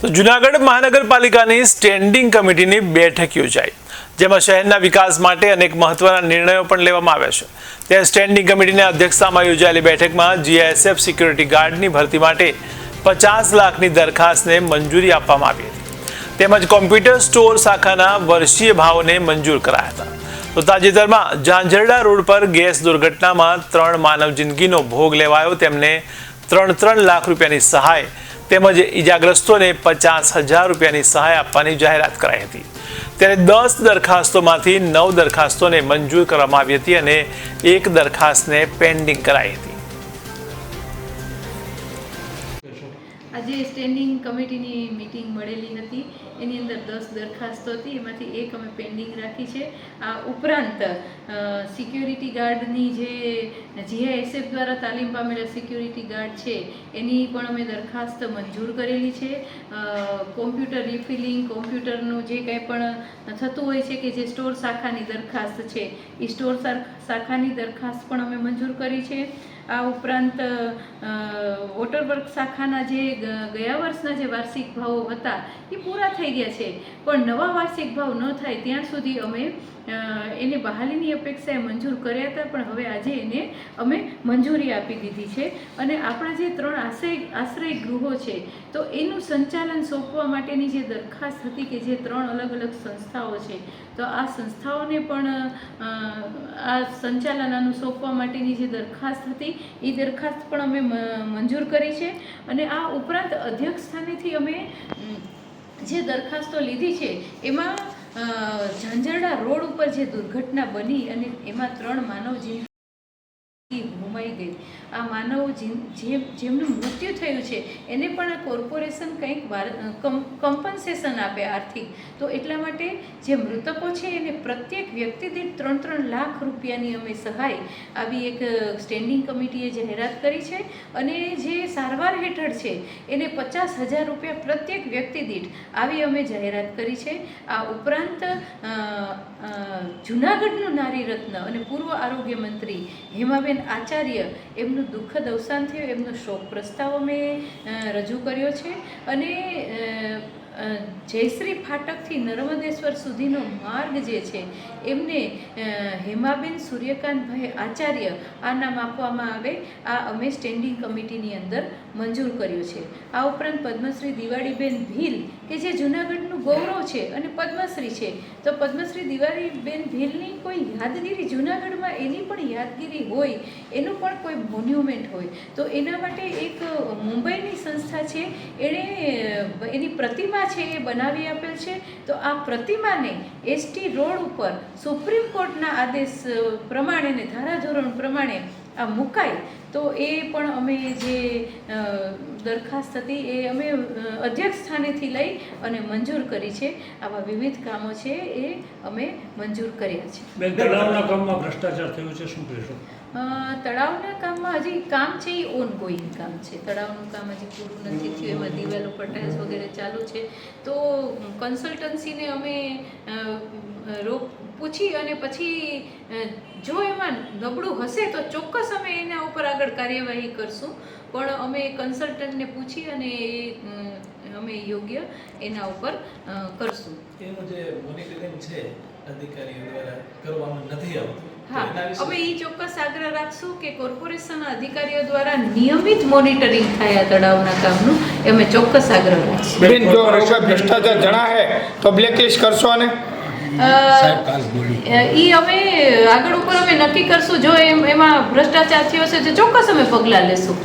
તો જૂનાગઢ મહાનગરપાલિકાની સ્ટેન્ડિંગ કમિટીની બેઠક યોજાઈ, જેમાં શહેરના વિકાસ માટે અનેક મહત્વના નિર્ણયો પણ લેવામાં આવ્યા છે। ત્યારે સ્ટેન્ડિંગ કમિટીની અધ્યક્ષતામાં યોજાયેલી બેઠકમાં જીઆઈએસએફ સિક્યુરિટી ગાર્ડની ભરતી માટે 50 લાખની દરખાસ્તને મંજૂરી આપવામાં આવી હતી, તેમજ કોમ્પ્યુટર સ્ટોર શાખાના વર્ષીય ભાવને મંજૂર કરાયા હતા। તો તાજેતરમાં ઝાંઝરડા રોડ પર ગેસ દુર્ઘટનામાં 3 માનવ જિંદગીનો ભોગ લેવાયો, તેમને 3 લાખ રૂપિયાની સહાય તેમજ ઈજાગ્રસ્તોને 50,000 રૂપિયાની સહાય આપવાની જાહેરાત કરાઈ હતી। ત્યારે 10 દરખાસ્તોમાંથી 9 દરખાસ્તોને મંજૂર કરવામાં આવી હતી અને 1 દરખાસ્તને પેન્ડિંગ કરાઈ હતી। આજે સ્ટેન્ડિંગ કમિટીની મીટિંગ મળેલી હતી, એની અંદર 10 દરખાસ્તો હતી, એમાંથી 1 અમે પેન્ડિંગ રાખી છે। આ ઉપરાંત સિક્યુરિટી ગાર્ડની જે જીઆઈએસએફ દ્વારા તાલીમ પામેલા સિક્યુરિટી ગાર્ડ છે એની પણ અમે દરખાસ્ત મંજૂર કરેલી છે। કોમ્પ્યુટર રિફિલિંગ, કોમ્પ્યુટરનું જે કંઈ પણ થતું હોય છે કે જે સ્ટોર શાખાની દરખાસ્ત છે એ સ્ટોર શાખાની દરખાસ્ત પણ અમે મંજૂર કરી છે। આ ઉપરાંત વોટરવર્ક શાખાના જે ગયા વર્ષના જે વાર્ષિક ભાવો હતા એ પૂરા થઈ ગયા છે, પણ નવા વાર્ષિક ભાવ ન થાય ત્યાં સુધી અમે એને બહાલીની અપેક્ષાએ મંજૂર કર્યા હતા, પણ હવે આજે એને અમે મંજૂરી આપી દીધી છે। અને આપણા જે 3 આશ્રય ગૃહો છે તો એનું સંચાલન સોંપવા માટેની જે દરખાસ્ત હતી કે જે 3 અલગ અલગ સંસ્થાઓ છે, તો આ સંસ્થાઓને પણ આ સંચાલન આનું સોંપવા માટેની જે દરખાસ્ત હતી એ દરખાસ્ત પણ અમે મંજૂર કરી છે। અને આ ઉપરાંત અધ્યક્ષ સ્થાનેથી અમે જે દરખાસ્તો લીધી છે એમાં ઝાંઝરડા રોડ ઉપર જે દુર્ઘટના બની અને એમાં 3 માનવ જિંદગી ગુમાઈ ગઈ, આ માનવ જેમનું મૃત્યુ થયું છે એને પણ કોર્પોરેશન કંઈક કમ્પન્સેશન આપે આર્થિક, તો એટલા માટે જે મૃતકો છે એને પ્રત્યેક વ્યક્તિ દીઠ 3 લાખ રૂપિયાની અમે સહાય આવી એક સ્ટેન્ડિંગ કમિટીએ જાહેરાત કરી છે। અને જે સારવાર હેઠળ છે એને 50,000 રૂપિયા પ્રત્યેક વ્યક્તિ દીઠ આવી અમે જાહેરાત કરી છે। આ ઉપરાંત જૂનાગઢનું નારી રત્ન અને પૂર્વ આરોગ્ય મંત્રી હેમાબેન આચાર્ય એમનું દુઃખદ અવસાન થયું, એમનો શોક પ્રસ્તાવ અમે રજૂ કર્યો છે। અને જયશ્રી ફાટકથી નર્મદેશ્વર સુધીનો માર્ગ જે છે એમને હેમાબેન સૂર્યકાંતભાઈ આચાર્ય આ નામ આપવામાં આવે, આ અમે સ્ટેન્ડિંગ કમિટીની અંદર મંજૂર કર્યું છે। આ ઉપરાંત પદ્મશ્રી દિવાળીબેન ભીલ કે જે જૂનાગઢનું ગૌરવ છે અને પદ્મશ્રી છે, તો પદ્મશ્રી દિવાળીબેન ભીલની કોઈ યાદગીરી જૂનાગઢમાં એની પણ યાદગીરી હોય, એનું પણ કોઈ મોન્યુમેન્ટ હોય, તો એના માટે એક મુંબઈની સંસ્થા છે એણે એની પ્રતિમા છે એ બનાવી આપેલ છે। તો આ પ્રતિમાને એસટી રોડ ઉપર સુપ્રીમ કોર્ટના આદેશ પ્રમાણે ને ધારાધોરણ પ્રમાણે આ મુકાય, તો એ પણ અમે જે દરખાસ્ત હતી એ અમે અધ્યક્ષ સ્થાનેથી લઈ અને મંજૂર કરી છે। આવા વિવિધ કામો છે એ અમે મંજૂર કર્યા છે। તળાવના કામમાં ભ્રષ્ટાચાર થયો છે, શું કહેશો? તળાવના કામમાં હજી કામ છે એ ઓનગોઈંગ કામ છે, તળાવનું કામ હજી પૂરું નથી થયું, એમાં દિવાલો પર ટાઇલ્સ વગેરે ચાલુ છે, તો કન્સલ્ટન્સીને અમે પૂછી અને પછી જો એમાં નબળું હશે તો ચોક્કસ અમે એના ઉપર આગળ કાર્યવાહી કરશું, પણ અમે કન્સલ્ટન્ટને પૂછી અને અમે યોગ્ય એના ઉપર કરશું। એનું જે મોનિટરિંગ છે અધિકારીઓ દ્વારા કરવામાં નથી આવતું, હા, અમે એ ચોક્કસ આગ્રહ રાખશું કે કોર્પોરેશનના અધિકારીઓ દ્વારા નિયમિત મોનિટરિંગ થાય આ તળાવના કામનું, એ અમે ચોક્કસ આગ્રહ રાખશું। બેન, જો ભ્રષ્ટાચાર જણાય તો બ્લેકલિસ્ટ કરશો અને ઈ અમે આગળ ઉપર અમે નક્કી કરશું, જો એમાં ભ્રષ્ટાચાર થયો હશે તો ચોક્કસ અમે પગલાં લેશું।